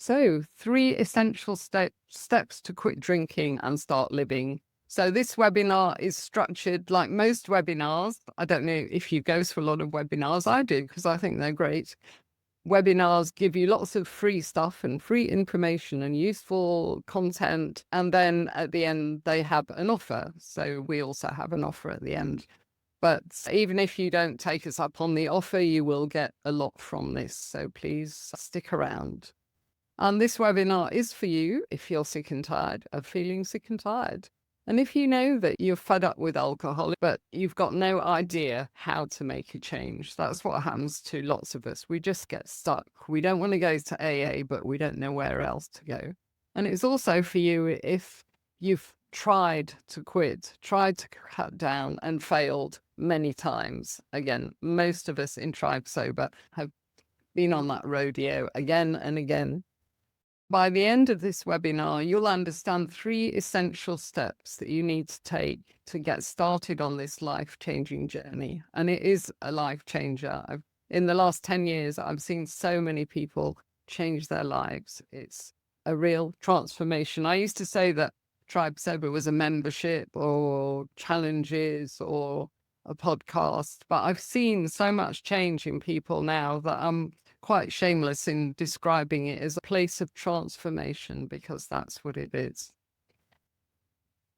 So, 3 essential steps to quit drinking and start living. So, this webinar is structured like most webinars. I don't know if you go to a lot of webinars. I do because I think they're great. Webinars give you lots of free stuff and free information and useful content. And then at the end, they have an offer. So, we also have an offer at the end. But even if you don't take us up on the offer, you will get a lot from this. So, please stick around. And this webinar is for you if you're sick and tired of feeling sick and tired. And if you know that you're fed up with alcohol, but you've got no idea how to make a change, that's what happens to lots of us. We just get stuck. We don't want to go to AA, but we don't know where else to go. And it's also for you if you've tried to quit, tried to cut down and failed many times. Again, most of us in Tribe Sober have been on that rodeo again and again. By the end of this webinar, you'll understand 3 essential steps that you need to take to get started on this life-changing journey. And it is a life changer. In the last 10 years, I've seen so many people change their lives. It's a real transformation. I used to say that Tribe Sober was a membership or challenges or a podcast, but I've seen so much change in people now that I'm quite shameless in describing it as a place of transformation, because that's what it is.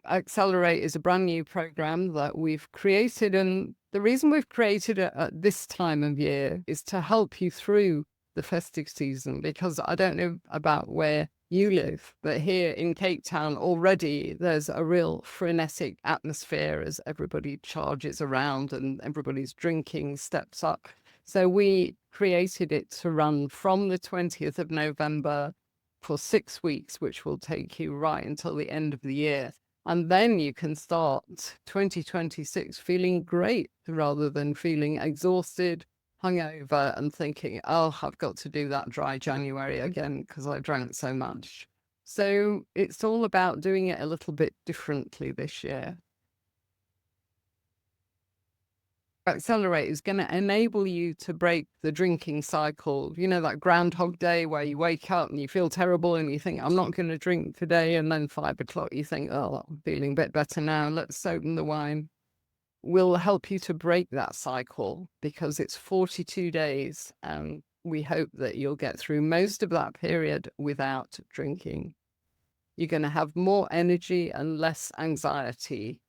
Accelerate is a brand new program that we've created, and the reason we've created it at this time of year is to help you through the festive season, because I don't know about where you live, but here in Cape Town already there's a real frenetic atmosphere as everybody charges around and everybody's drinking steps up. So we created it to run from the 20th of November for 6 weeks, which will take you right until the end of the year. And then you can start 2026 feeling great rather than feeling exhausted, hungover, and thinking, oh, I've got to do that dry January again because I drank so much. So it's all about doing it a little bit differently this year. Accelerate is going to enable you to break the drinking cycle. You know, that Groundhog Day where you wake up and you feel terrible and you think, I'm not going to drink today. And then 5 o'clock, you think, oh, I'm feeling a bit better now. Let's open the wine. We'll help you to break that cycle because it's 42 days. And we hope that you'll get through most of that period without drinking. You're going to have more energy and less anxiety.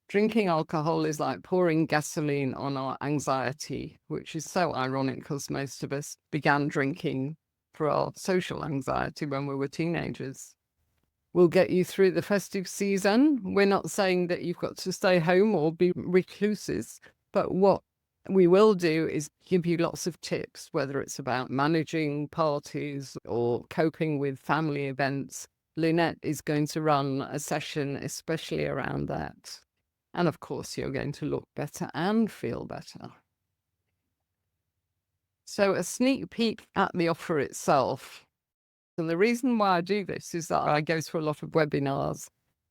Drinking alcohol is like pouring gasoline on our anxiety, which is so ironic because most of us began drinking for our social anxiety when we were teenagers. We'll get you through the festive season. We're not saying that you've got to stay home or be recluses, but what we will do is give you lots of tips, whether it's about managing parties or coping with family events. Lynette is going to run a session especially around that. And of course, you're going to look better and feel better. So a sneak peek at the offer itself. And the reason why I do this is that I go through a lot of webinars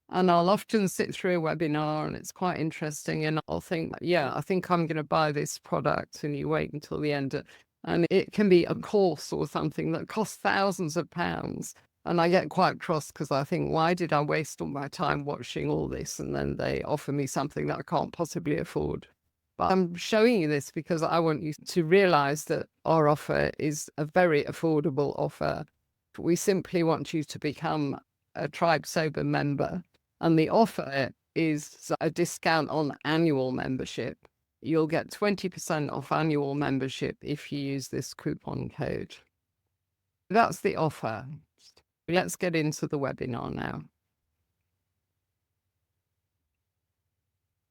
and I'll often sit through a webinar and it's quite interesting. And I'll think, yeah, I think I'm going to buy this product, and you wait until the end. And it can be a course or something that costs thousands of pounds. And I get quite cross because I think, why did I waste all my time watching all this? And then they offer me something that I can't possibly afford. But I'm showing you this because I want you to realize that our offer is a very affordable offer. We simply want you to become a Tribe Sober member. And the offer is a discount on annual membership. You'll get 20% off annual membership if you use this coupon code. That's the offer. Let's get into the webinar now.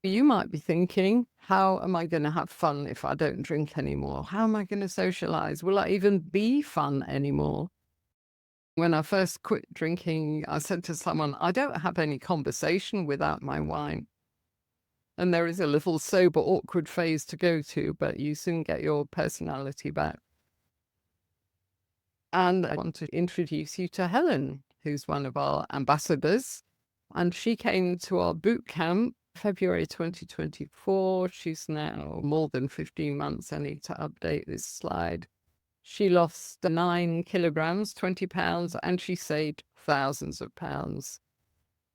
You might be thinking, how am I going to have fun if I don't drink anymore? How am I going to socialize? Will I even be fun anymore? When I first quit drinking, I said to someone, I don't have any conversation without my wine. And there is a little sober, awkward phase to go to, but you soon get your personality back. And I want to introduce you to Helen, who's one of our ambassadors. And she came to our boot camp February 2024. She's now more than 15 months. I need to update this slide. She lost 9 kilograms, 20 pounds, and she saved thousands of pounds.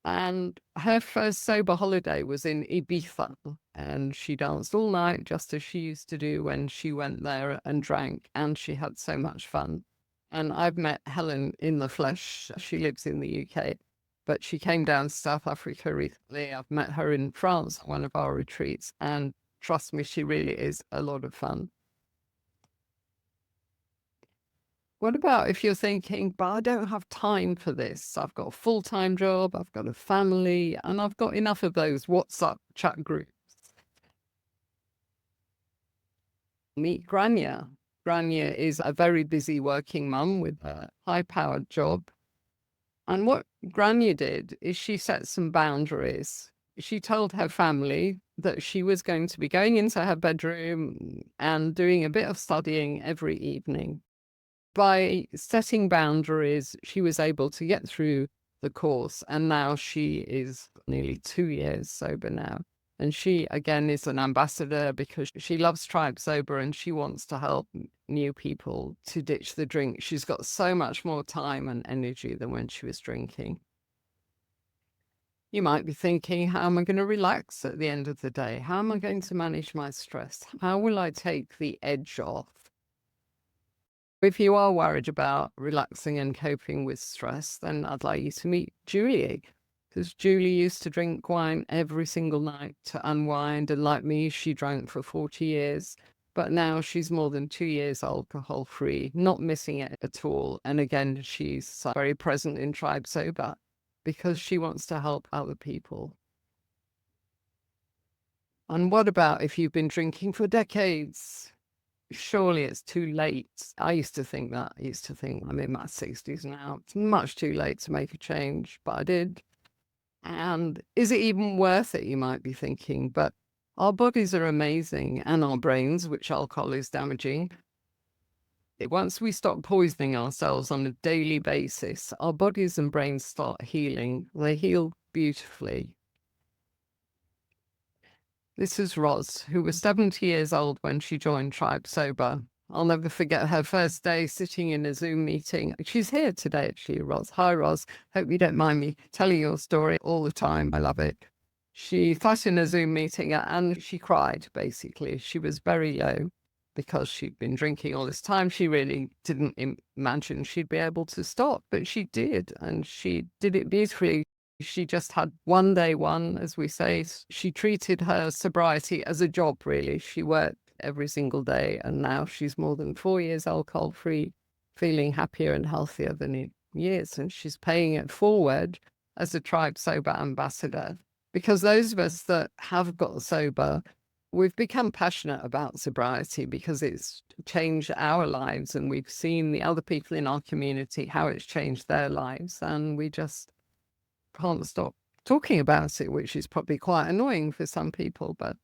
And her first sober holiday was in Ibiza, and she danced all night just as she used to do when she went there and drank, and she had so much fun. And I've met Helen in the flesh. She lives in the UK, but she came down to South Africa recently. I've met her in France at one of our retreats, and trust me, she really is a lot of fun. What about if you're thinking, but I don't have time for this? I've got a full-time job, I've got a family, and I've got enough of those WhatsApp chat groups. Meet Grania. Grania is a very busy working mum with a high-powered job. And what Grania did is she set some boundaries. She told her family that she was going to be going into her bedroom and doing a bit of studying every evening. By setting boundaries, she was able to get through the course, and now she is nearly 2 years sober now. And she, again, is an ambassador because she loves Tribe Sober and she wants to help new people to ditch the drink. She's got so much more time and energy than when she was drinking. You might be thinking, how am I going to relax at the end of the day? How am I going to manage my stress? How will I take the edge off? If you are worried about relaxing and coping with stress, then I'd like you to meet Julie, because Julie used to drink wine every single night to unwind, and like me, she drank for 40 years, but now she's more than 2 years alcohol-free, not missing it at all. And again, she's very present in Tribe Sober because she wants to help other people. And what about if you've been drinking for decades? Surely it's too late. I used to think that. I used to think I'm in my 60s now. It's much too late to make a change, but I did. And is it even worth it, you might be thinking? But our bodies are amazing, and our brains, which alcohol is damaging. Once we stop poisoning ourselves on a daily basis, our bodies and brains start healing. They heal beautifully. This is Roz, who was 70 years old when she joined Tribe Sober. I'll never forget her first day sitting in a Zoom meeting. She's here today, actually, Roz. Hi, Roz. Hope you don't mind me telling your story all the time. I love it. She sat in a Zoom meeting and she cried, basically. She was very low because she'd been drinking all this time. She really didn't imagine she'd be able to stop, but she did, and she did it beautifully. She just had one day one, as we say. She treated her sobriety as a job, really. She worked every single day, and now she's more than 4 years alcohol-free, feeling happier and healthier than in years. And she's paying it forward as a Tribe Sober ambassador, because those of us that have got sober, we've become passionate about sobriety because it's changed our lives, and we've seen the other people in our community, how it's changed their lives, and we just can't stop talking about it, which is probably quite annoying for some people, but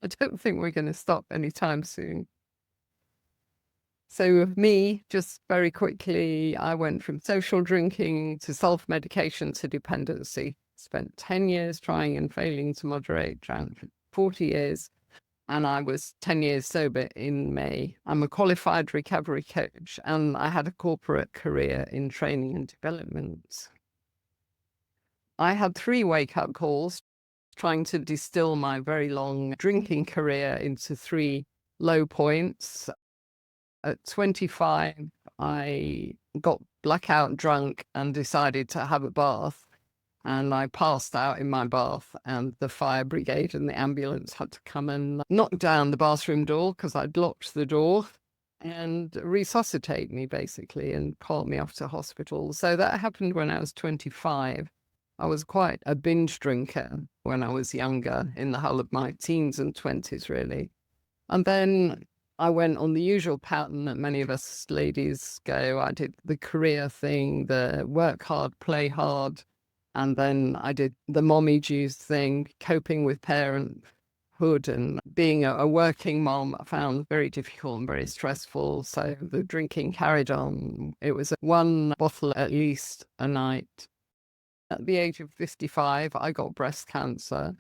I don't think we're going to stop anytime soon. So with me, just very quickly, I went from social drinking to self-medication to dependency. Spent 10 years trying and failing to moderate, drank for 40 years, and I was 10 years sober in May. I'm a qualified recovery coach, and I had a corporate career in training and development. I had 3 wake-up calls trying to distill my very long drinking career into 3 low points. At 25, I got blackout drunk and decided to have a bath. And I passed out in my bath, and the fire brigade and the ambulance had to come and knock down the bathroom door because I'd locked the door, and resuscitate me, basically, and cart me off to hospital. So that happened when I was 25. I was quite a binge drinker when I was younger, in the whole of my teens and 20s, really. And then I went on the usual pattern that many of us ladies go. I did the career thing, the work hard, play hard. And then I did the mommy juice thing, coping with parenthood and being a working mom. I found very difficult and very stressful. So the drinking carried on. It was 1 bottle at least a night. At the age of 55, I got breast cancer.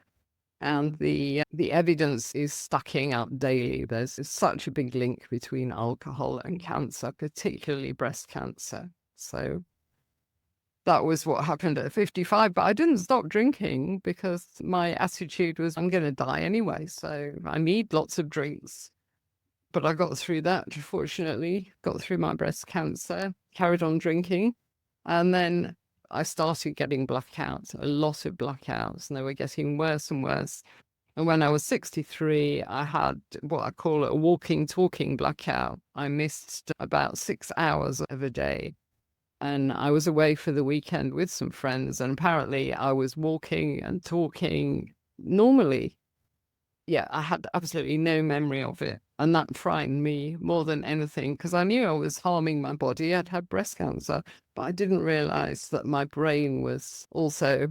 And the evidence is stacking up daily. There's such a big link between alcohol and cancer, particularly breast cancer. So that was what happened at 55. But I didn't stop drinking because my attitude was, I'm going to die anyway, so I need lots of drinks. But I got through that, fortunately, got through my breast cancer, carried on drinking. And then I started getting blackouts, a lot of blackouts, and they were getting worse and worse. And when I was 63, I had what I call a walking, talking blackout. I missed about 6 hours of a day. And I was away for the weekend with some friends, and apparently I was walking and talking normally. Yeah, I had absolutely no memory of it. And that frightened me more than anything because I knew I was harming my body. I'd had breast cancer, but I didn't realize that my brain was also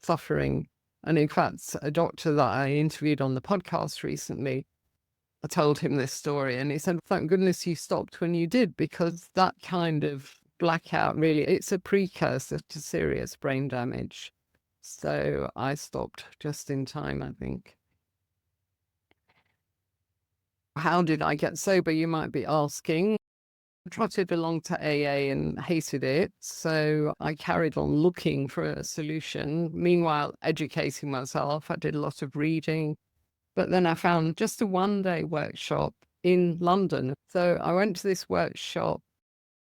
suffering. And in fact, a doctor that I interviewed on the podcast recently, I told him this story and he said, thank goodness you stopped when you did, because that kind of blackout really, it's a precursor to serious brain damage. So I stopped just in time, I think. How did I get sober, you might be asking? I trotted along to AA and hated it, so I carried on looking for a solution. Meanwhile, educating myself, I did a lot of reading, but then I found just a one-day workshop in London. So I went to this workshop.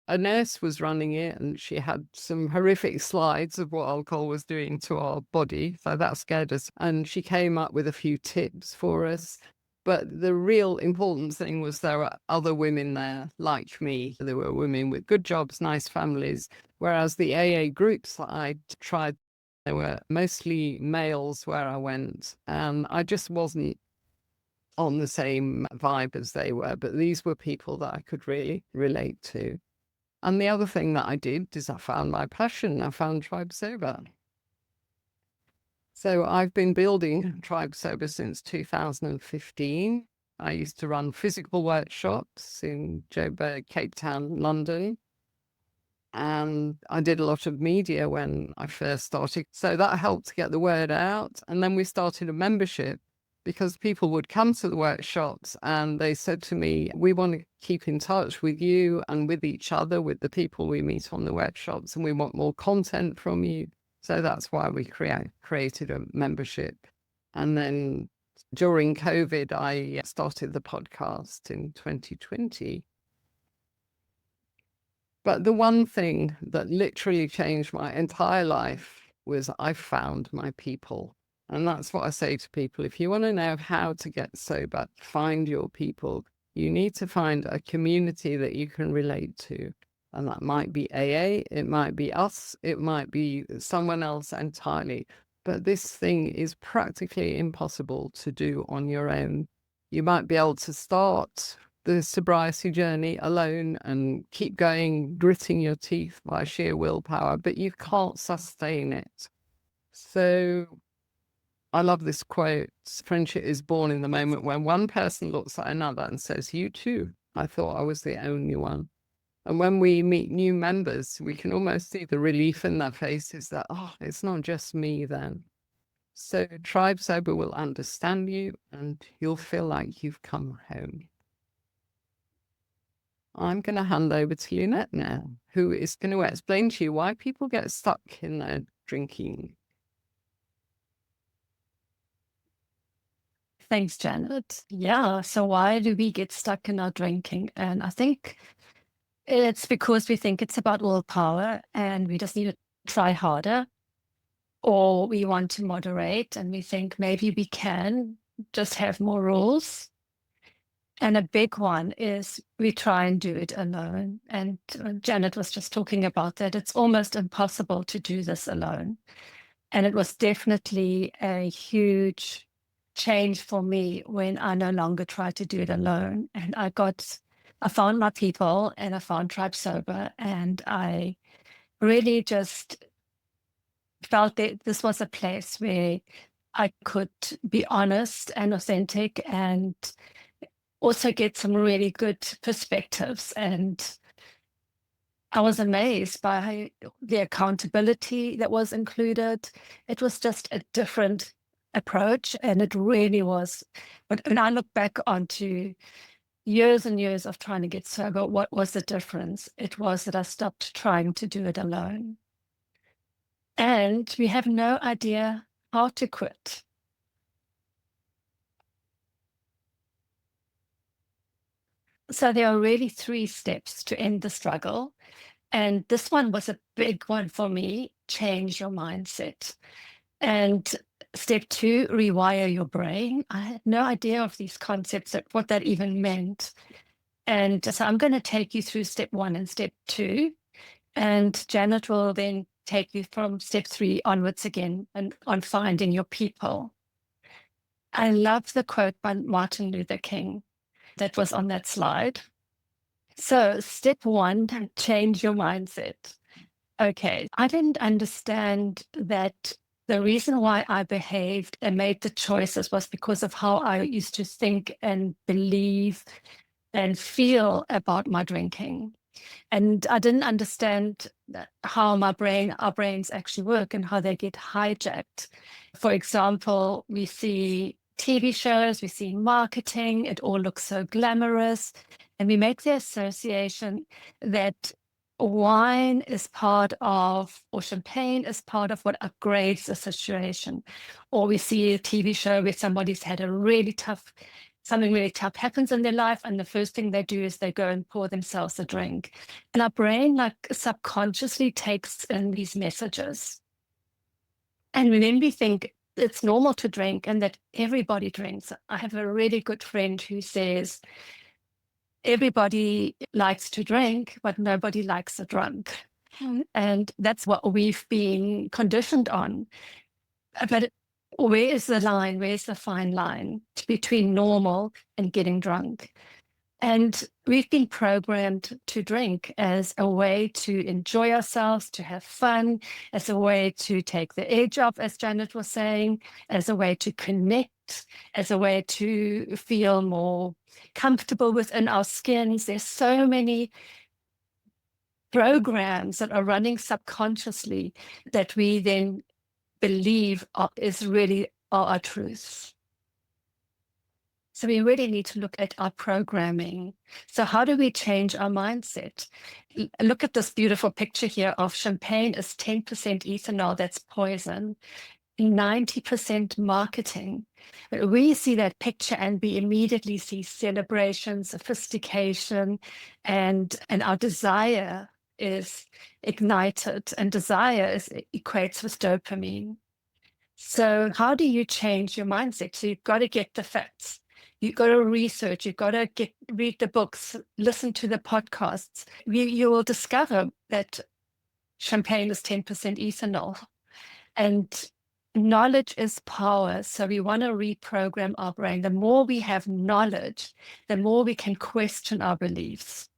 A nurse was running it, and she had some horrific slides of what alcohol was doing to our body, so that scared us. And she came up with a few tips for us. But the real important thing was there were other women there like me. There were women with good jobs, nice families, whereas the AA groups that I tried, they were mostly males where I went, and I just wasn't on the same vibe as they were. But these were people that I could really relate to. And the other thing that I did is I found my passion. I found Tribe Sober. So I've been building Tribe Sober since 2015. I used to run physical workshops in Joburg, Cape Town, London. And I did a lot of media when I first started. So that helped to get the word out. And then we started a membership because people would come to the workshops and they said to me, we want to keep in touch with you and with each other, with the people we meet on the workshops, and we want more content from you. So that's why we created a membership. And then during COVID, I started the podcast in 2020. But the one thing that literally changed my entire life was I found my people. And that's what I say to people. If you want to know how to get sober, find your people. You need to find a community that you can relate to. And that might be AA, it might be us, it might be someone else entirely. But this thing is practically impossible to do on your own. You might be able to start the sobriety journey alone and keep going, gritting your teeth by sheer willpower, but you can't sustain it. So I love this quote: friendship is born in the moment when one person looks at another and says, you too. I thought I was the only one. And when we meet new members, we can almost see the relief in their faces that, oh, it's not just me then. So Tribe Sober will understand you and you'll feel like you've come home. I'm going to hand over to Lynette now, who is going to explain to you why people get stuck in their drinking. Thanks, Janet. Yeah, so why do we get stuck in our drinking? And I think it's because we think it's about willpower and we just need to try harder, or we want to moderate and we think maybe we can just have more rules. And a big one is we try and do it alone. And Janet was just talking about that. It's almost impossible to do this alone. And it was definitely a huge change for me when I no longer tried to do it alone. And I found my people and I found Tribe Sober, and I really just felt that this was a place where I could be honest and authentic and also get some really good perspectives. And I was amazed by the accountability that was included. It was just a different approach, and it really was. But when I look back onto years and years of trying to get sober, what was the difference? It was that I stopped trying to do it alone. And we have no idea how to quit. So there are really 3 steps to end the struggle. And this one was a big one for me: change your mindset. And step 2, rewire your brain. I had no idea of these concepts, what that even meant. And so I'm going to take you through step 1 and step 2. And Janet will then take you from step 3 onwards again and on finding your people. I love the quote by Martin Luther King that was on that slide. So step 1, change your mindset. Okay, I didn't understand that the reason why I behaved and made the choices was because of how I used to think and believe and feel about my drinking. And I didn't understand how our brains actually work and how they get hijacked. For example, we see TV shows, we see marketing, it all looks so glamorous. And we make the association that wine is part of, or champagne is part of what upgrades the situation. Or we see a TV show where somebody's had something really tough happens in their life, and the first thing they do is they go and pour themselves a drink. And our brain subconsciously takes in these messages. And then we think it's normal to drink and that everybody drinks. I have a really good friend who says, everybody likes to drink, but nobody likes a drunk. And that's what we've been conditioned on. But where is the line? Where's the fine line between normal and getting drunk? And we've been programmed to drink as a way to enjoy ourselves, to have fun, as a way to take the edge off, as Janet was saying, as a way to connect, as a way to feel more comfortable within our skins. There's so many programs that are running subconsciously that we then believe is really our truths. So we really need to look at our programming. So how do we change our mindset? Look at this beautiful picture here of champagne is 10% ethanol, that's poison, 90% marketing. But we see that picture and we immediately see celebration, sophistication, and our desire is ignited, and desire equates with dopamine. So how do you change your mindset? So you've got to get the facts. You've got to research. You've got to read the books, listen to the podcasts. You will discover that champagne is 10% ethanol. And knowledge is power. So we want to reprogram our brain. The more we have knowledge, the more we can question our beliefs.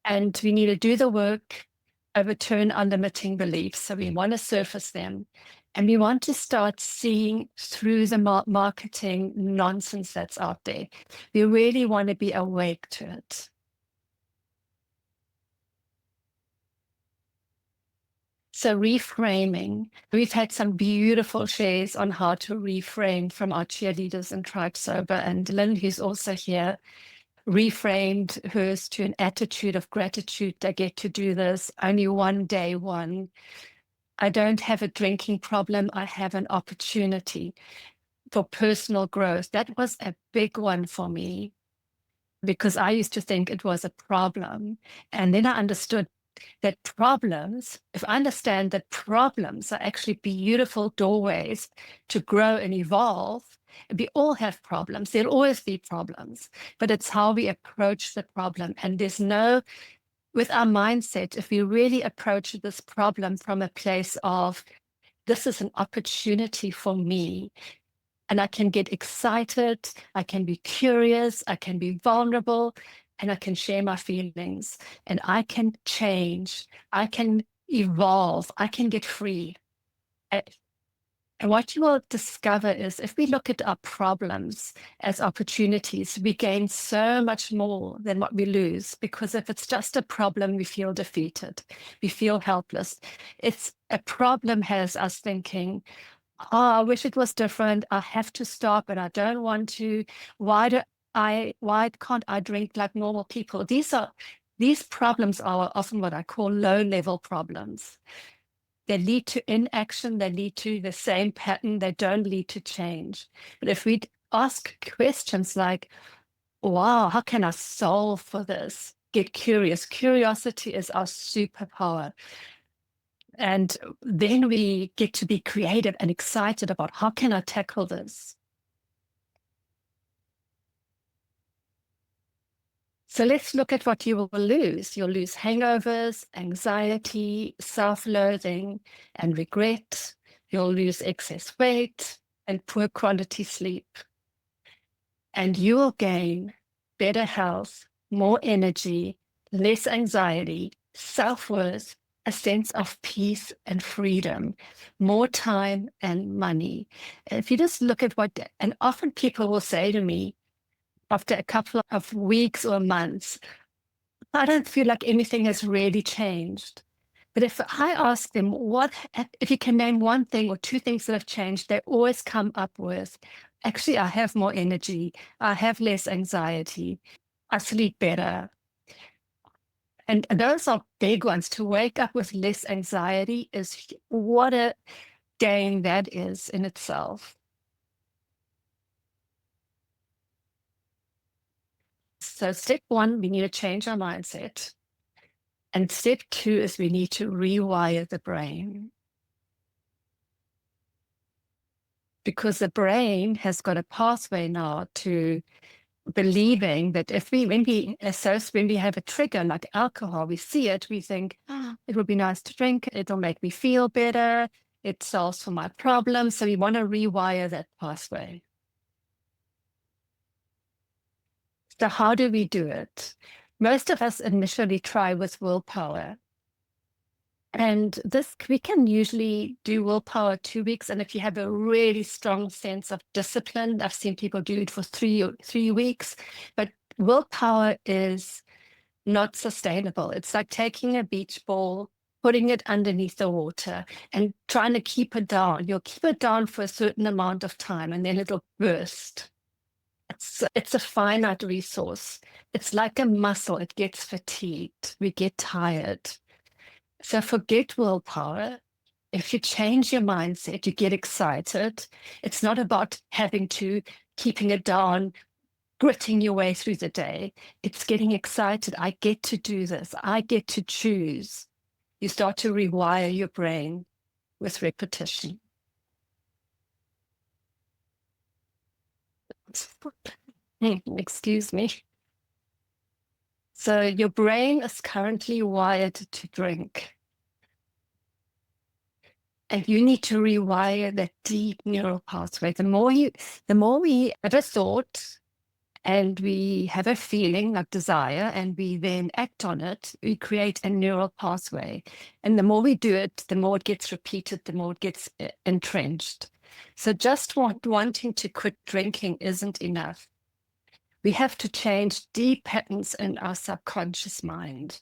And we need to do the work, overturn our limiting beliefs. So we want to surface them. And we want to start seeing through the marketing nonsense that's out there. We really want to be awake to it. So reframing, we've had some beautiful shares on how to reframe from our cheerleaders in Tribe Sober. And Lynn, who's also here, reframed hers to an attitude of gratitude. I get to do this, only one day one. I don't have a drinking problem. I have an opportunity for personal growth. That was a big one for me because I used to think it was a problem. And then I understood that problems, if I understand that problems are actually beautiful doorways to grow and evolve, we all have problems. There'll always be problems, but it's how we approach the problem. And there's no, with our mindset, if we really approach this problem from a place of, this is an opportunity for me, and I can get excited, I can be curious, I can be vulnerable, and I can share my feelings, and I can change, I can evolve, I can get free. And what you will discover is if we look at our problems as opportunities, we gain so much more than what we lose. Because if it's just a problem, we feel defeated, we feel helpless. It's a problem has us thinking, Oh, I wish it was different. I have to stop and I don't want to. Why can't I drink like normal people? These problems are often what I call low-level problems. They lead to inaction, they lead to the same pattern, they don't lead to change. But if we ask questions like, wow, how can I solve for this? Get curious. Curiosity is our superpower. And then we get to be creative and excited about how can I tackle this? So let's look at what you will lose. You'll lose hangovers, anxiety, self-loathing, and regret. You'll lose excess weight and poor quality sleep. And you will gain better health, more energy, less anxiety, self-worth, a sense of peace and freedom, more time and money. And if you just look at and often people will say to me after a couple of weeks or months, I don't feel like anything has really changed. But if I ask them, if you can name one thing or two things that have changed, they always come up with, actually, I have more energy, I have less anxiety, I sleep better. And those are big ones. To wake up with less anxiety is what a gain that is in itself. So step one, we need to change our mindset. And step two is we need to rewire the brain. Because the brain has got a pathway now to believing that when we have a trigger like alcohol, we see it, we think, it would be nice to drink, it'll make me feel better, it solves for my problem. So we want to rewire that pathway. So how do we do it? Most of us initially try with willpower. And we can usually do willpower 2 weeks. And if you have a really strong sense of discipline, I've seen people do it for 3 weeks, but willpower is not sustainable. It's like taking a beach ball, putting it underneath the water and trying to keep it down. You'll keep it down for a certain amount of time and then it'll burst. It's a finite resource. It's like a muscle. It gets fatigued. We get tired. So forget willpower. If you change your mindset, you get excited. It's not about keeping it down, gritting your way through the day. It's getting excited. I get to do this. I get to choose. You start to rewire your brain with repetition. Excuse me. So your brain is currently wired to drink. And you need to rewire that deep neural pathway. The more we have a thought and we have a feeling like desire and we then act on it, we create a neural pathway. And the more we do it, the more it gets repeated, the more it gets entrenched. So just wanting to quit drinking isn't enough. We have to change deep patterns in our subconscious mind.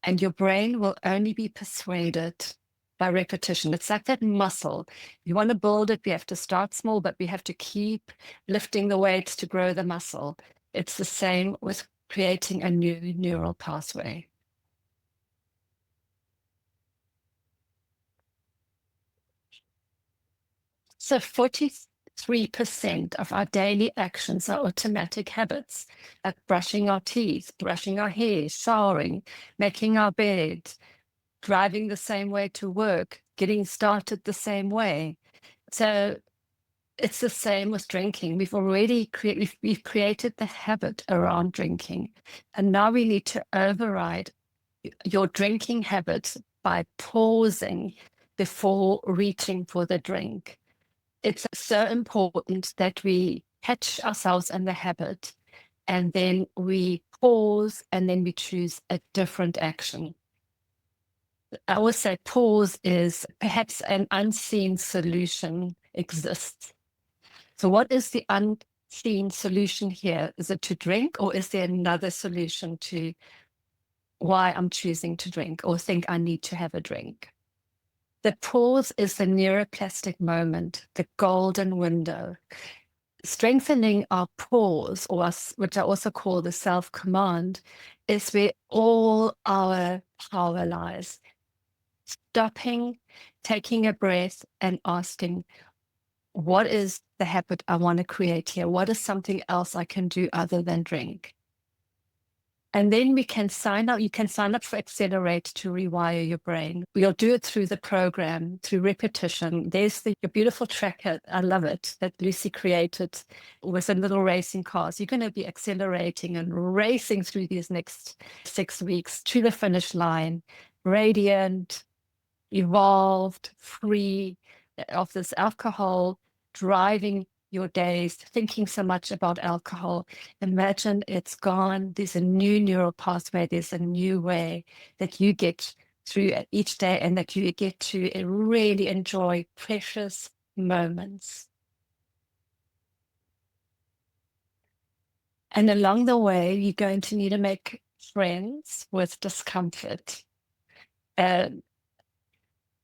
And your brain will only be persuaded by repetition. It's like that muscle. You want to build it, we have to start small, but we have to keep lifting the weights to grow the muscle. It's the same with creating a new neural pathway. So 43% of our daily actions are automatic habits, like brushing our teeth, brushing our hair, showering, making our bed, driving the same way to work, getting started the same way. So it's the same with drinking. We've created the habit around drinking. And now we need to override your drinking habit by pausing before reaching for the drink. It's so important that we catch ourselves in the habit and then we pause and then we choose a different action. I always say pause is perhaps an unseen solution exists. So what is the unseen solution here? Is it to drink, or is there another solution to why I'm choosing to drink or think I need to have a drink? The pause is the neuroplastic moment, the golden window. Strengthening our pause, which I also call the self-command, is where all our power lies. Stopping, taking a breath, and asking, what is the habit I want to create here? What is something else I can do other than drink? And then we can sign up. You can sign up for Accelerate to rewire your brain. We'll do it through the program, through repetition. There's your beautiful tracker. I love it, that Lucy created with the little racing cars. You're going to be accelerating and racing through these next 6 weeks to the finish line, radiant, evolved, free of this alcohol driving your days, thinking so much about alcohol. Imagine it's gone. There's a new neural pathway. There's a new way that you get through each day, and that you get to really enjoy precious moments. And along the way, you're going to need to make friends with discomfort.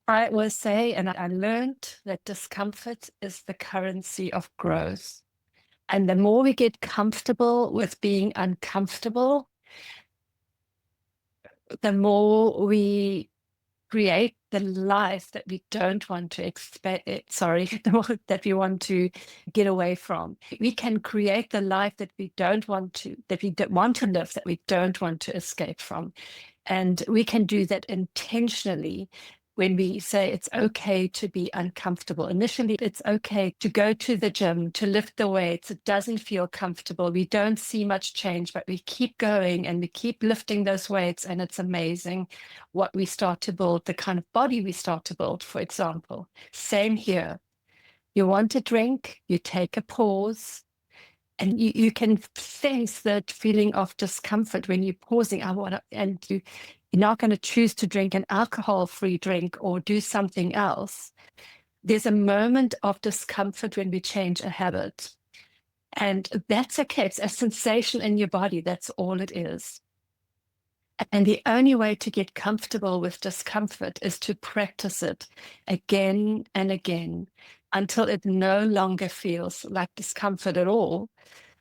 I always say, and I learned that discomfort is the currency of growth. And the more we get comfortable with being uncomfortable, the more we create the life that we don't want to that we want to get away from. We can create the life that we don't want to live, that we don't want to escape from. And we can do that intentionally when we say it's okay to be uncomfortable. Initially, it's okay to go to the gym, to lift the weights. It doesn't feel comfortable. We don't see much change, but we keep going and we keep lifting those weights. And it's amazing what we start to build, the kind of body we start to build, for example. Same here. You want to drink, you take a pause, and you can sense that feeling of discomfort when you're pausing. You're not going to choose to drink an alcohol-free drink or do something else. There's a moment of discomfort when we change a habit. And that's okay. It's a sensation in your body. That's all it is. And the only way to get comfortable with discomfort is to practice it again and again until it no longer feels like discomfort at all.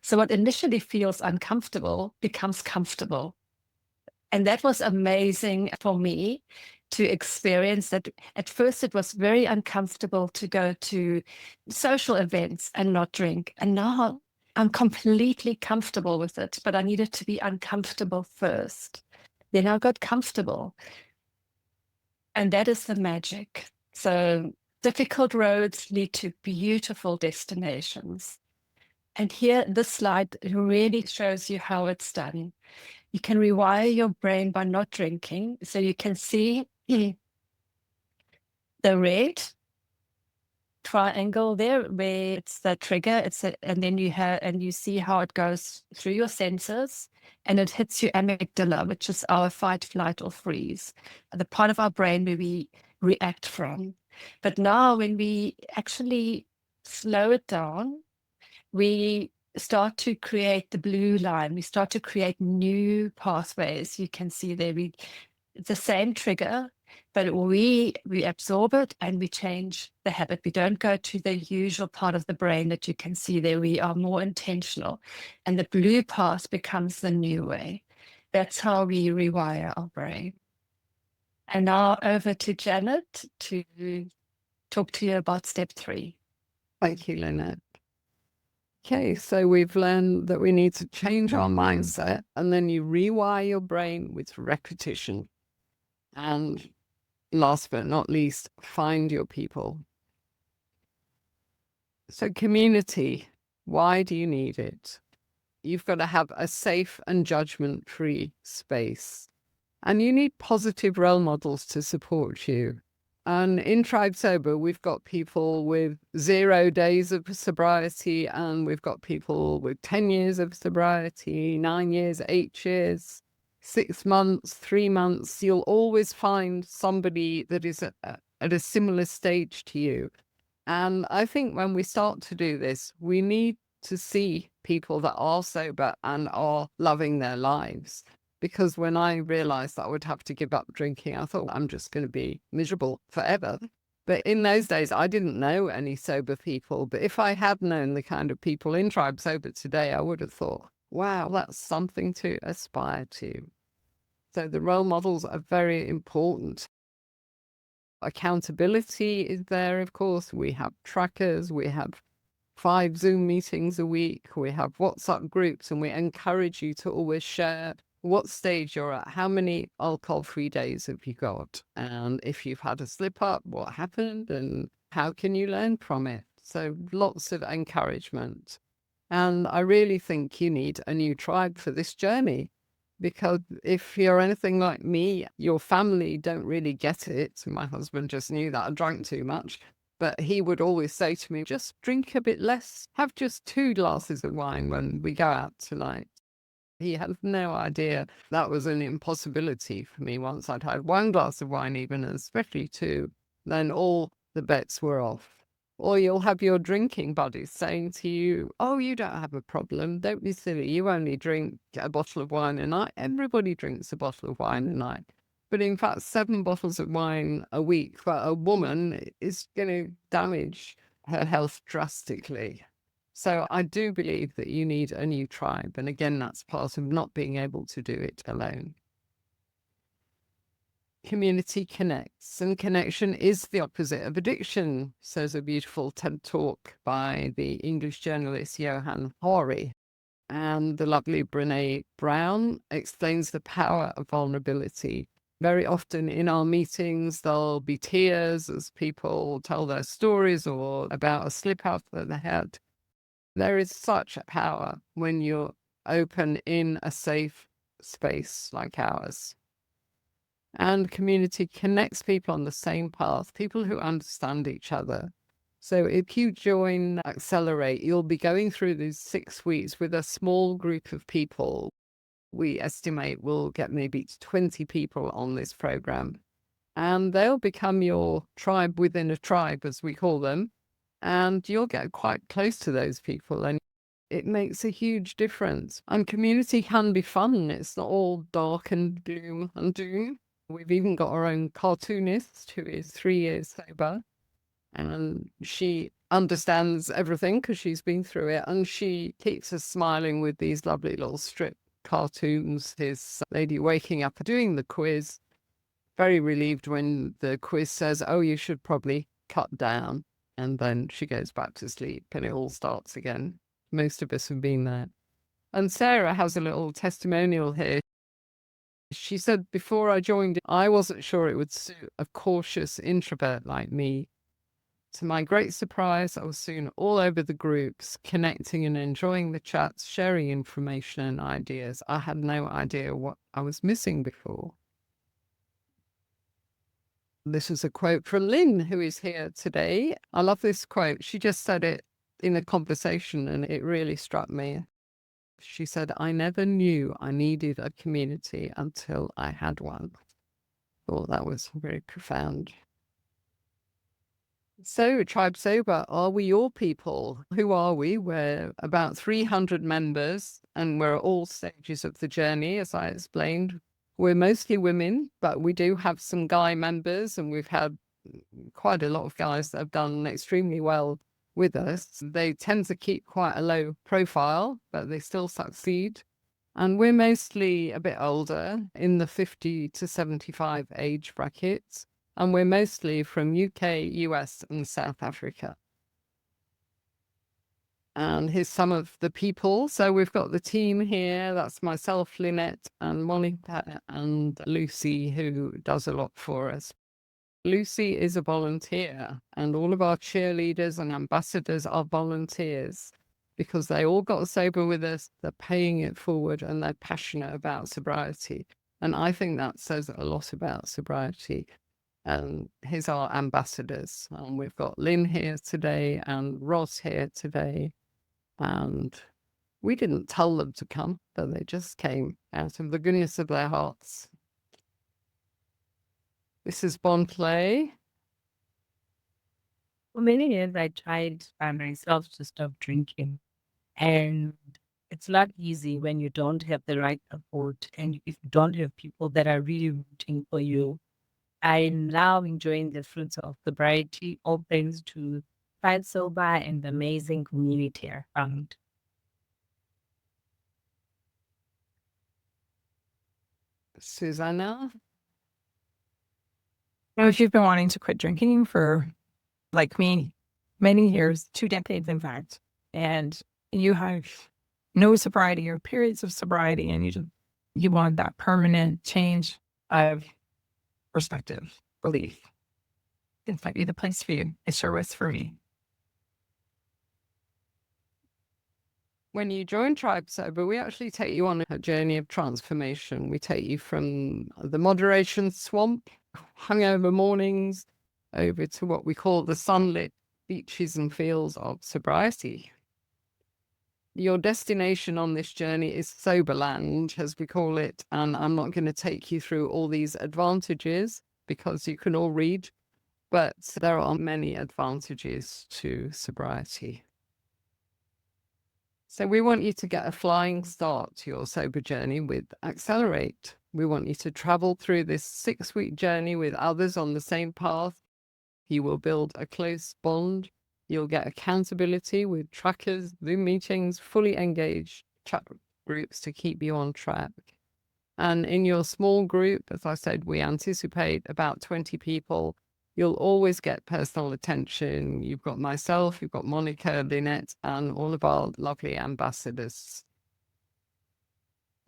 So what initially feels uncomfortable becomes comfortable. And that was amazing for me to experience that. At first, it was very uncomfortable to go to social events and not drink. And now I'm completely comfortable with it, but I needed to be uncomfortable first. Then I got comfortable. And that is the magic. So difficult roads lead to beautiful destinations. And here, this slide really shows you how it's done. You can rewire your brain by not drinking. So you can see the red triangle there, where it's the trigger. And then you see how it goes through your senses, and it hits your amygdala, which is our fight, flight, or freeze, the part of our brain where we react from. But now, when we actually slow it down, we start to create the blue line. We start to create new pathways. You can see there, it's the same trigger, but we absorb it and we change the habit. We don't go to the usual part of the brain that you can see there. We are more intentional, and the blue path becomes the new way. That's how we rewire our brain. And now over to Janet to talk to you about step 3. Thank you, Lynette. Okay, so we've learned that we need to change our mindset, and then you rewire your brain with repetition. And last but not least, find your people. So community, why do you need it? You've got to have a safe and judgment-free space. And you need positive role models to support you. And in Tribe Sober, we've got people with 0 days of sobriety, and we've got people with 10 years of sobriety, 9 years, 8 years, 6 months, 3 months. You'll always find somebody that is at a similar stage to you. And I think when we start to do this, we need to see people that are sober and are loving their lives, because when I realized that I would have to give up drinking, I thought, I'm just going to be miserable forever. But in those days, I didn't know any sober people. But if I had known the kind of people in Tribe Sober today, I would have thought, wow, that's something to aspire to. So the role models are very important. Accountability is there, of course. We have trackers, we have 5 Zoom meetings a week, we have WhatsApp groups, and we encourage you to always share what stage you're at, how many alcohol-free days have you got, and if you've had a slip up, what happened, and how can you learn from it? So lots of encouragement. And I really think you need a new tribe for this journey, because if you're anything like me, your family don't really get it. My husband just knew that I drank too much. But he would always say to me, just drink a bit less, have just 2 glasses of wine when we go out tonight. He had no idea that was an impossibility for me. Once I'd had 1 glass of wine, even, especially 2, then all the bets were off. Or you'll have your drinking buddies saying to you, oh, you don't have a problem, don't be silly, you only drink a bottle of wine a night. Everybody drinks a bottle of wine a night. But in fact, 7 bottles of wine a week for a woman is going to damage her health drastically. So I do believe that you need a new tribe. And again, that's part of not being able to do it alone. Community connects, and connection is the opposite of addiction, says a beautiful TED talk by the English journalist 𝐬𝐮𝐬𝐫𝐿. And the lovely Brené Brown explains the power of vulnerability. Very often in our meetings, there'll be tears as people tell their stories or about a slip up that they had. There is such a power when you're open in a safe space like ours. And community connects people on the same path, people who understand each other. So if you join Accelerate, you'll be going through these 6 weeks with a small group of people. We estimate we'll get maybe 20 people on this program, and they'll become your tribe within a tribe, as we call them. And you'll get quite close to those people, and it makes a huge difference. And community can be fun. It's not all dark and gloom and doom. We've even got our own cartoonist who is 3 years sober, and she understands everything because she's been through it, and she keeps us smiling with these lovely little strip cartoons. His lady waking up doing the quiz, very relieved when the quiz says, oh, you should probably cut down. And then she goes back to sleep and it all starts again. Most of us have been there. And Sarah has a little testimonial here. She said, before I joined, I wasn't sure it would suit a cautious introvert like me. To my great surprise, I was soon all over the groups, connecting and enjoying the chats, sharing information and ideas. I had no idea what I was missing before. This is a quote from Lynn, who is here today. I love this quote. She just said it in a conversation and it really struck me. She said, I never knew I needed a community until I had one. I thought that was very profound. So, Tribe Sober, are we your people? Who are we? We're about 300 members, and we're at all stages of the journey, as I explained. We're mostly women, but we do have some guy members, and we've had quite a lot of guys that have done extremely well with us. They tend to keep quite a low profile, but they still succeed. And we're mostly a bit older, in the 50 to 75 age brackets. And we're mostly from UK, US, and South Africa. And here's some of the people. So we've got the team here. That's myself, Lynette, and Monica, and Lucy, who does a lot for us. Lucy is a volunteer, and all of our cheerleaders and ambassadors are volunteers because they all got sober with us. They're paying it forward and they're passionate about sobriety. And I think that says a lot about sobriety. And here's our ambassadors. And we've got Lynn here today and Ross here today. And we didn't tell them to come, but they just came out of the goodness of their hearts. This is Bon Play. For many years, I tried by myself to stop drinking. And it's not easy when you don't have the right support and if you don't have people that are really rooting for you. I'm now enjoying the fruits of sobriety, all thanks to Find Sober and the amazing community I found. Susanna? Now, if you've been wanting to quit drinking for, like me, many years, 2 decades, in fact, and you have no sobriety or periods of sobriety, and you want that permanent change of perspective, belief, this might be the place for you. It sure was for me. When you join Tribe Sober, we actually take you on a journey of transformation. We take you from the moderation swamp, hungover mornings, over to what we call the sunlit beaches and fields of sobriety. Your destination on this journey is Soberland, as we call it, and I'm not going to take you through all these advantages because you can all read, but there are many advantages to sobriety. So we want you to get a flying start to your sober journey with Accelerate. We want you to travel through this 6-week journey with others on the same path. You will build a close bond. You'll get accountability with trackers, Zoom meetings, fully engaged chat groups to keep you on track. And in your small group, as I said, we anticipate about 20 people. You'll always get personal attention. You've got myself, you've got Monica, Lynette, and all of our lovely ambassadors.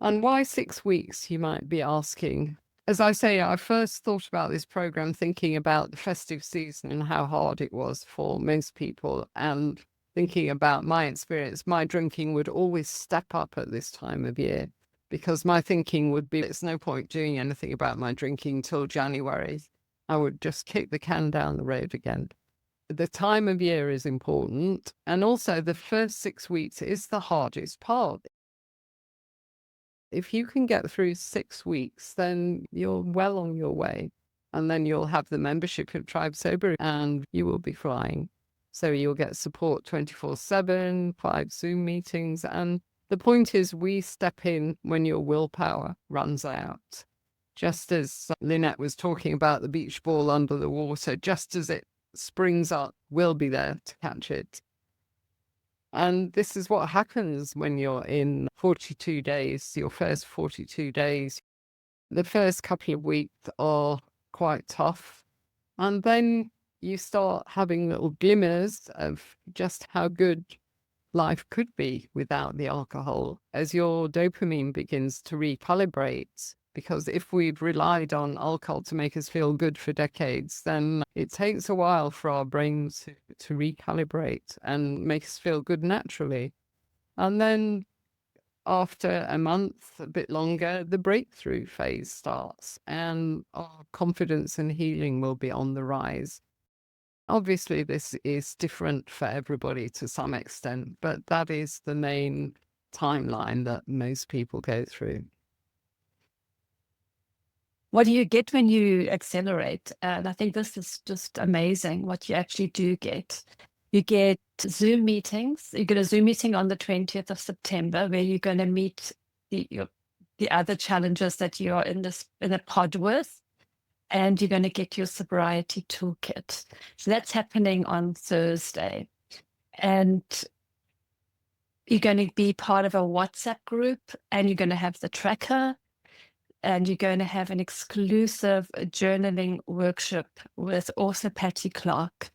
And why 6 weeks, you might be asking? As I say, I first thought about this program thinking about the festive season and how hard it was for most people. And thinking about my experience, my drinking would always step up at this time of year because my thinking would be, it's no point doing anything about my drinking till January. I would just kick the can down the road again. The time of year is important. And also the first 6 weeks is the hardest part. If you can get through 6 weeks, then you're well on your way. And then you'll have the membership of Tribe Sober and you will be flying. So you'll get support 24/7, 5 Zoom meetings. And the point is we step in when your willpower runs out. Just as Lynette was talking about the beach ball under the water, just as it springs up, we'll be there to catch it. And this is what happens when you're in 42 days, your first 42 days. The first couple of weeks are quite tough. And then you start having little glimmers of just how good life could be without the alcohol as your dopamine begins to recalibrate. Because if we've relied on alcohol to make us feel good for decades, then it takes a while for our brains to recalibrate and make us feel good naturally. And then after a month, a bit longer, the breakthrough phase starts and our confidence and healing will be on the rise. Obviously, this is different for everybody to some extent, but that is the main timeline that most people go through. What do you get when you accelerate? And I think this is just amazing what you actually do get. You get Zoom meetings. You get a Zoom meeting on the 20th of September where you're going to meet the other challenges that you are in a pod with, and you're going to get your sobriety toolkit. So that's happening on Thursday. And you're going to be part of a WhatsApp group, and you're going to have the tracker, and you're going to have an exclusive journaling workshop with author Patty Clark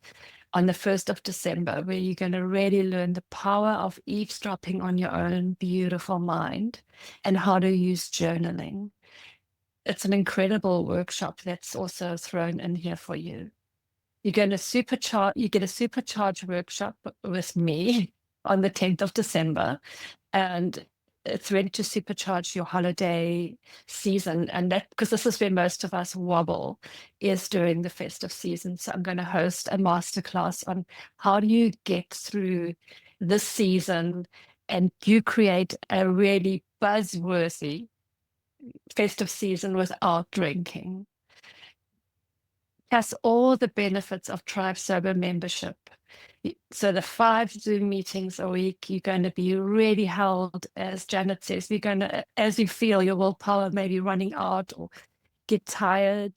on the 1st of December, where you're going to really learn the power of eavesdropping on your own beautiful mind and how to use journaling. It's an incredible workshop that's also thrown in here for you. You get a supercharge workshop with me on the 10th of December, and it's ready to supercharge your holiday season. And that, because this is where most of us wobble, is during the festive season. So I'm going to host a masterclass on how do you get through this season and you create a really buzzworthy festive season without drinking. has all the benefits of Tribe Sober membership. So the 5 Zoom meetings a week, you're going to be really held, as Janet says, you're going to, as you feel your willpower may be running out or get tired,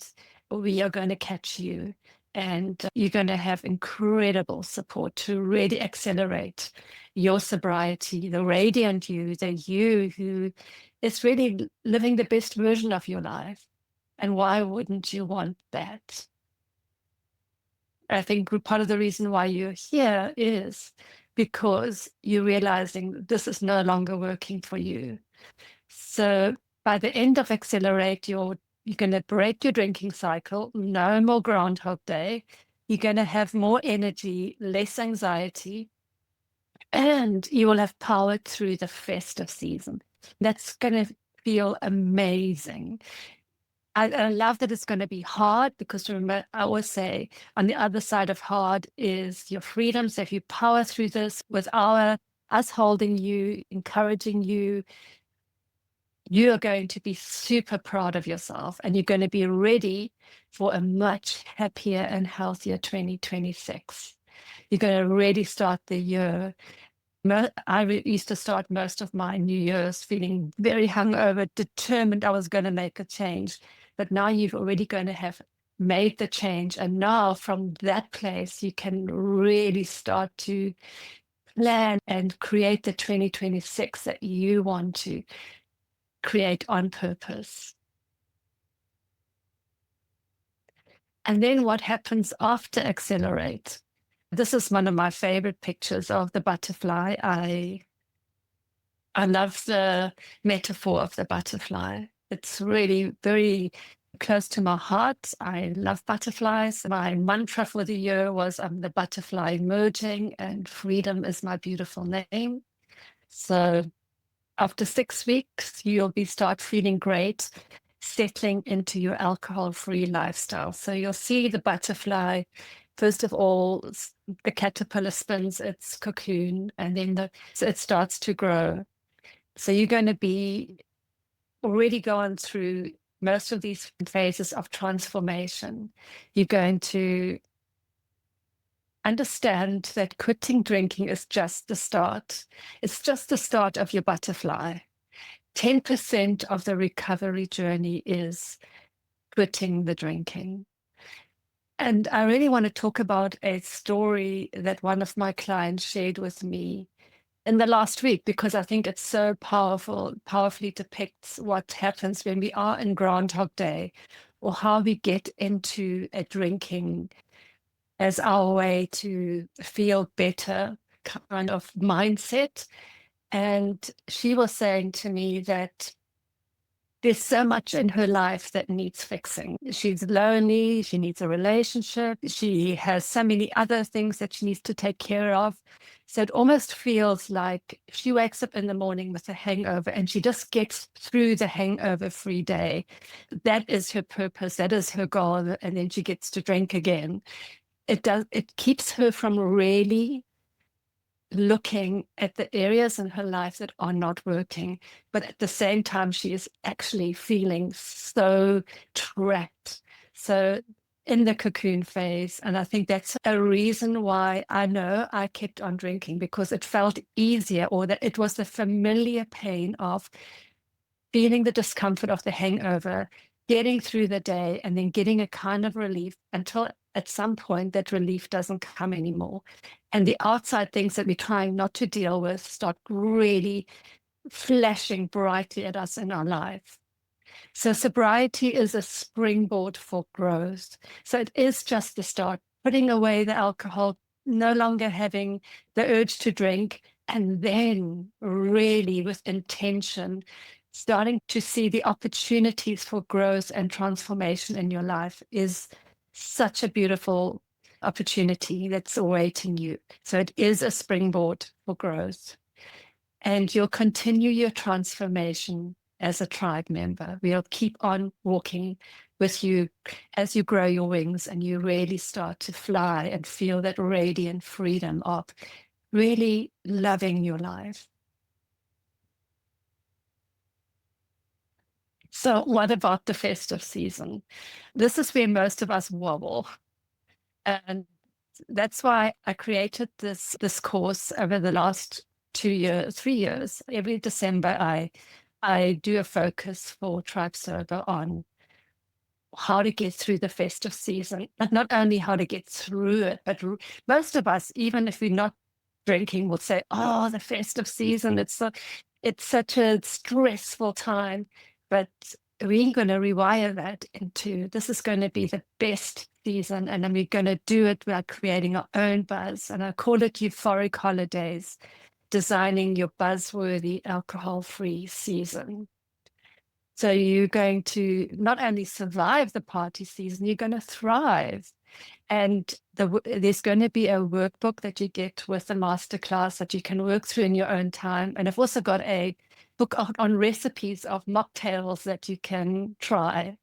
we are going to catch you. And you're going to have incredible support to really accelerate your sobriety, the radiant you, the you who is really living the best version of your life. And why wouldn't you want that? I think part of the reason why you're here is because you're realizing this is no longer working for you. So by the end of Accelerate, you're going to break your drinking cycle, no more Groundhog Day. You're going to have more energy, less anxiety, and you will have power through the festive season. That's going to feel amazing. I love that it's going to be hard, because remember, I always say on the other side of hard is your freedom. So if you power through this with us holding you, encouraging you, you are going to be super proud of yourself, and you're going to be ready for a much happier and healthier 2026. You're going to really start the year. I used to start most of my New Year's feeling very hungover, determined I was going to make a change. But now you've already going to have made the change. And now from that place, you can really start to plan and create the 2026 that you want to create on purpose. And then what happens after Accelerate? This is one of my favorite pictures of the butterfly. I love the metaphor of the butterfly. It's really very close to my heart. I love butterflies. My mantra for the year was I'm the butterfly emerging, and freedom is my beautiful name. So after 6 weeks, you'll start feeling great, settling into your alcohol-free lifestyle. So you'll see the butterfly. First of all, the caterpillar spins its cocoon, and then so it starts to grow. So you're going to be already gone through most of these phases of transformation. You're going to understand that quitting drinking is just the start. It's just the start of your butterfly. 10% of the recovery journey is quitting the drinking. And I really want to talk about a story that one of my clients shared with me in the last week, because I think it's so powerfully depicts what happens when we are in Groundhog Day, or how we get into a drinking as our way to feel better kind of mindset. And she was saying to me that there's so much in her life that needs fixing. She's lonely, she needs a relationship, she has so many other things that she needs to take care of. So it almost feels like she wakes up in the morning with a hangover, and she just gets through the hangover-free day. That is her purpose, that is her goal, and then she gets to drink again. It keeps her from really looking at the areas in her life that are not working, but at the same time, she is actually feeling so trapped. So in the cocoon phase, and I think that's a reason why I know I kept on drinking, because it felt easier, or that it was the familiar pain of feeling the discomfort of the hangover, getting through the day, and then getting a kind of relief until at some point that relief doesn't come anymore. And the outside things that we're trying not to deal with start really flashing brightly at us in our life. So sobriety is a springboard for growth. So it is just the start, putting away the alcohol, no longer having the urge to drink, and then really with intention, starting to see the opportunities for growth and transformation in your life is such a beautiful opportunity that's awaiting you. So it is a springboard for growth. And you'll continue your transformation as a tribe member. We'll keep on walking with you as you grow your wings and you really start to fly and feel that radiant freedom of really loving your life. So what about the festive season? This is where most of us wobble. And that's why I created this course over the last 3 years. Every December, I do a focus for Tribe Sober on how to get through the festive season. And not only how to get through it, but most of us, even if we're not drinking, will say, "Oh, the festive season, it's such a stressful time." But we're going to rewire that into, this is going to be the best season, and then we're going to do it by creating our own buzz. And I call it euphoric holidays, designing your buzzworthy alcohol-free season. So you're going to not only survive the party season, you're going to thrive. And there's going to be a workbook that you get with the masterclass that you can work through in your own time. And I've also got a book on recipes of mocktails that you can try.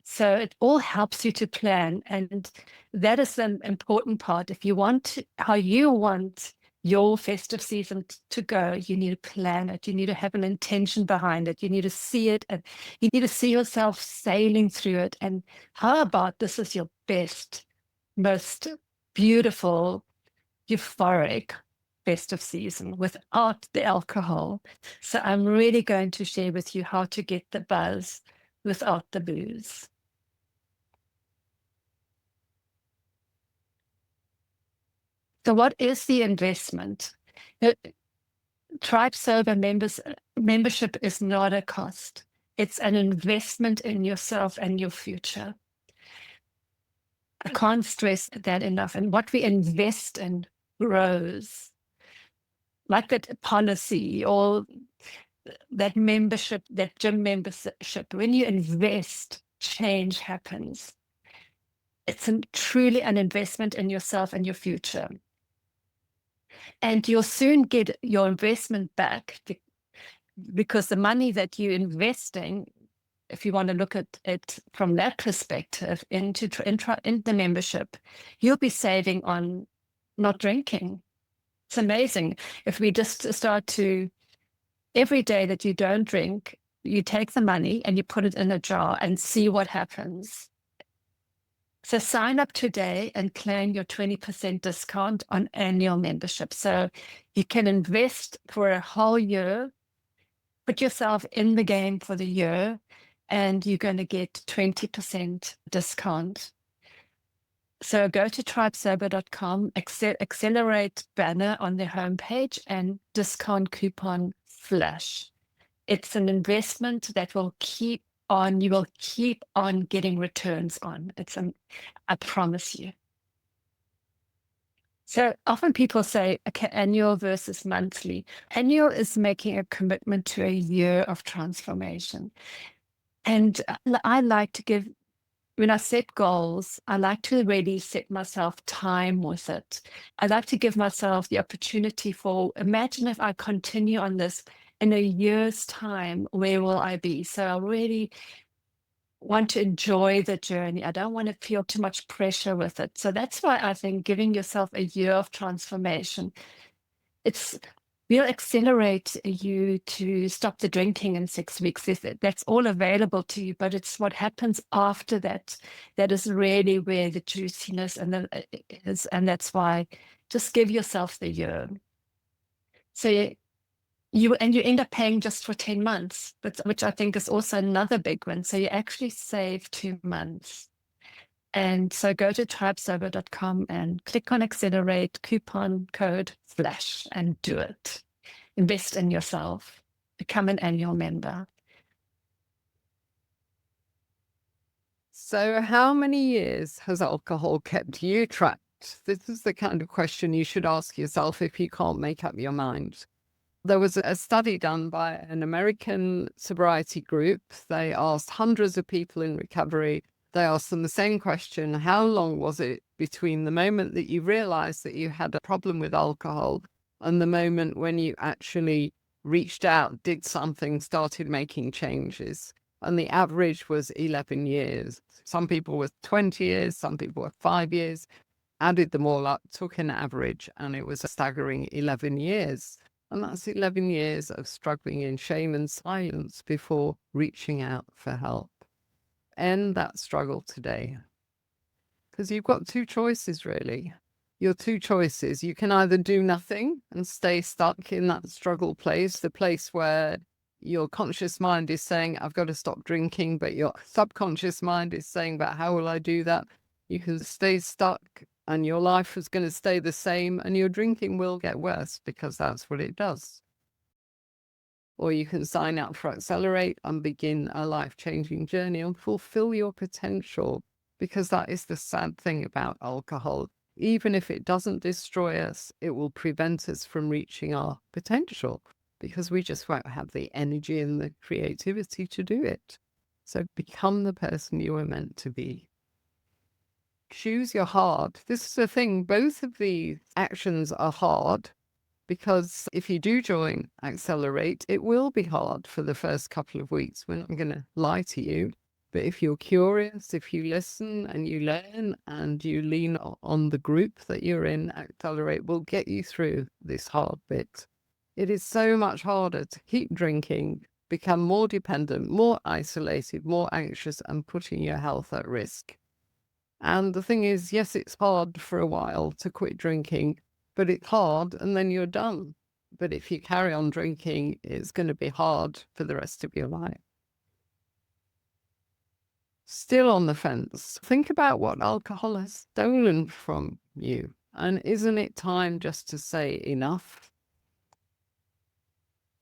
So it all helps you to plan. And that is the important part. If you want how you want your festive season to go, you need to plan it. You need to have an intention behind it. You need to see it, and you need to see yourself sailing through it. And how about this is your best, most beautiful, euphoric festive season without the alcohol. So I'm really going to share with you how to get the buzz without the booze. So what is the investment? Tribe Sober membership is not a cost. It's an investment in yourself and your future. I can't stress that enough. And what we invest in grows. Like that policy or that membership, that gym membership, when you invest, change happens. It's truly an investment in yourself and your future. And you'll soon get your investment back because the money that you're investing, if you want to look at it from that perspective, into in the membership, you'll be saving on not drinking. It's amazing. If we just start to, every day that you don't drink, you take the money and you put it in a jar and see what happens. So sign up today and claim your 20% discount on annual membership. So you can invest for a whole year, put yourself in the game for the year, and you're going to get 20% discount. So go to tribesober.com, accelerate banner on their homepage, and discount coupon flash. It's an investment that will keep on, you will keep on getting returns on. I promise you. So often people say, okay, annual versus monthly. Annual is making a commitment to a year of transformation. And I like to give, when I set goals, I like to really set myself time with it. I like to give myself the opportunity for, imagine if I continue on this in a year's time, where will I be? So I really want to enjoy the journey. I don't want to feel too much pressure with it. So that's why I think giving yourself a year of transformation, will accelerate you to stop the drinking in 6 weeks. That's all available to you, but it's what happens after that that is really where the juiciness is, and that's why just give yourself the year. So you end up paying just for 10 months, which I think is also another big one. So you actually save 2 months. And so go to tribesober.com and click on accelerate, coupon code FLASH, and do it. Invest in yourself. Become an annual member. So how many years has alcohol kept you trapped? This is the kind of question you should ask yourself if you can't make up your mind. There was a study done by an American sobriety group. They asked hundreds of people in recovery. They asked them the same question: how long was it between the moment that you realized that you had a problem with alcohol and the moment when you actually reached out, did something, started making changes? And the average was 11 years. Some people were 20 years, some people were 5 years. Added them all up, took an average, and it was a staggering 11 years. And that's 11 years of struggling in shame and silence before reaching out for help. End that struggle today. Because you've got two choices, really. Your two choices. You can either do nothing and stay stuck in that struggle place, the place where your conscious mind is saying, I've got to stop drinking, but your subconscious mind is saying, but how will I do that? You can stay stuck and your life is going to stay the same and your drinking will get worse because that's what it does. Or you can sign up for Accelerate and begin a life-changing journey and fulfill your potential, because that is the sad thing about alcohol. Even if it doesn't destroy us, it will prevent us from reaching our potential because we just won't have the energy and the creativity to do it. So become the person you were meant to be. Choose your heart. This is the thing. Both of these actions are hard, because if you do join Accelerate, it will be hard for the first couple of weeks. We're not going to lie to you. But if you're curious, if you listen and you learn and you lean on the group that you're in, Accelerate will get you through this hard bit. It is so much harder to keep drinking, become more dependent, more isolated, more anxious, and putting your health at risk. And the thing is, yes, it's hard for a while to quit drinking, but it's hard and then you're done. But if you carry on drinking, it's going to be hard for the rest of your life. Still on the fence, think about what alcohol has stolen from you. And isn't it time just to say enough?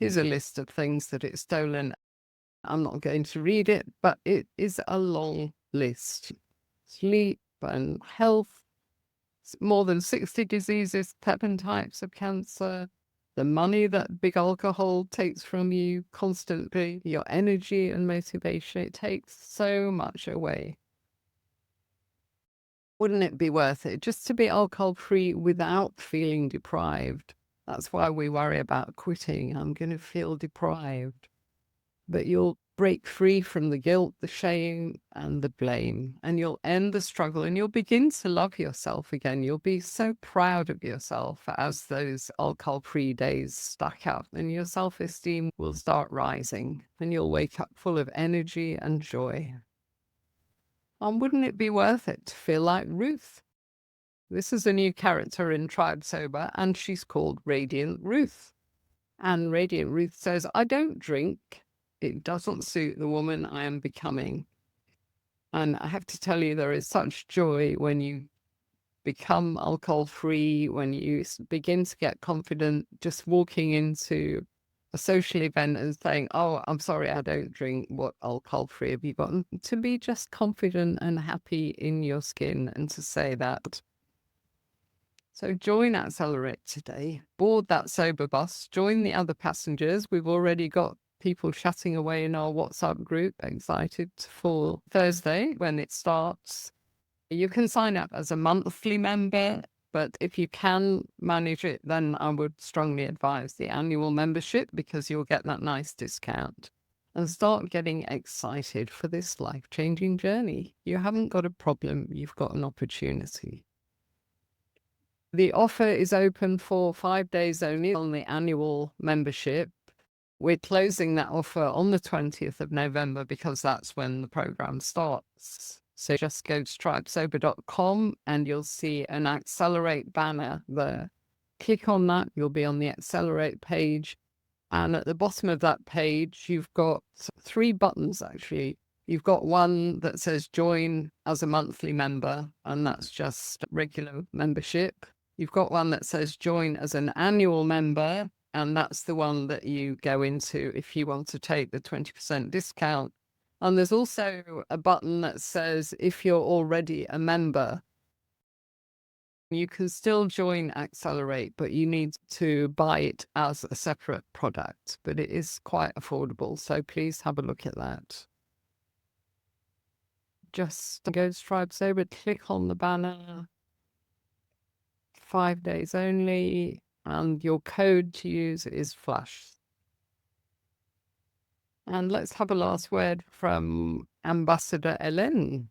Here's a list of things that it's stolen. I'm not going to read it, but it is a long list. Sleep and health, more than 60 diseases, 7 types of cancer, the money that big alcohol takes from you constantly, your energy and motivation. It takes so much away. Wouldn't it be worth it just to be alcohol-free without feeling deprived? That's why we worry about quitting. I'm going to feel deprived. But you'll break free from the guilt, the shame, and the blame, and you'll end the struggle and you'll begin to love yourself again. You'll be so proud of yourself as those alcohol-free days stack up, and your self-esteem will start rising and you'll wake up full of energy and joy. And wouldn't it be worth it to feel like Ruth? This is a new character in Tribe Sober, and she's called Radiant Ruth. And Radiant Ruth says, I don't drink. It doesn't suit the woman I am becoming. And I have to tell you, there is such joy when you become alcohol-free, when you begin to get confident, just walking into a social event and saying, oh, I'm sorry, I don't drink. What alcohol-free have you got? And to be just confident and happy in your skin and to say that. So join Accelerate today, board that sober bus, join the other passengers. We've already got people chatting away in our WhatsApp group, excited for Thursday when it starts. You can sign up as a monthly member, but if you can manage it, then I would strongly advise the annual membership, because you'll get that nice discount. And start getting excited for this life-changing journey. You haven't got a problem, you've got an opportunity. The offer is open for 5 days only on the annual membership. We're closing that offer on the 20th of November because that's when the program starts. So just go to 𝐿𝐴𝐵𝐿.com and you'll see an Accelerate banner there. Click on that, you'll be on the Accelerate page. And at the bottom of that page, you've got 3 buttons actually. You've got one that says join as a monthly member, and that's just regular membership. You've got one that says join as an annual member, and that's the one that you go into if you want to take the 20% discount. And there's also a button that says if you're already a member, you can still join Accelerate, but you need to buy it as a separate product. But it is quite affordable, so please have a look at that. Just go to Tribe Sober, click on the banner. 5 days only, and your code to use is FLASH. And let's have a last word from Ambassador Ellen.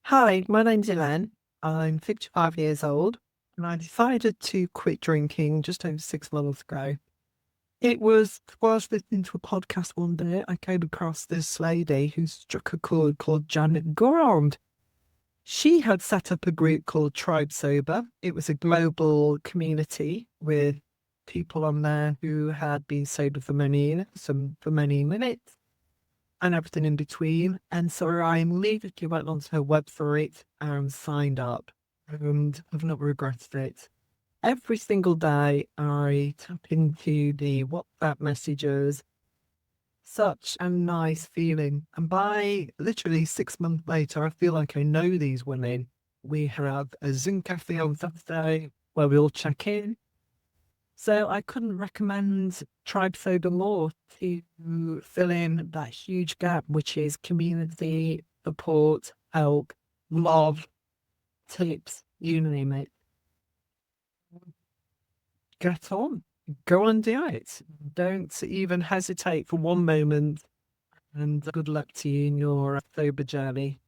Hi, my name's Elaine. I'm 55 years old. and I decided to quit drinking just over 6 months ago. It was whilst listening to a podcast one day, I came across this lady who struck a chord called Janet Gorham. She had set up a group called Tribe Sober. It was a global community with people on there who had been sober for many, some for many minutes, and everything in between. And so I immediately went onto her website and signed up, and I've not regretted it. Every single day I tap into the WhatsApp messages. Such a nice feeling. And by literally 6 months later, I feel like I know these women. We have a Zoom cafe on Saturday where we all check in. So I couldn't recommend Tribe Sober more to fill in that huge gap, which is community, support, help, love, tips, you name it. Get on. Go and do it. Don't even hesitate for one moment. And good luck to you in your sober journey.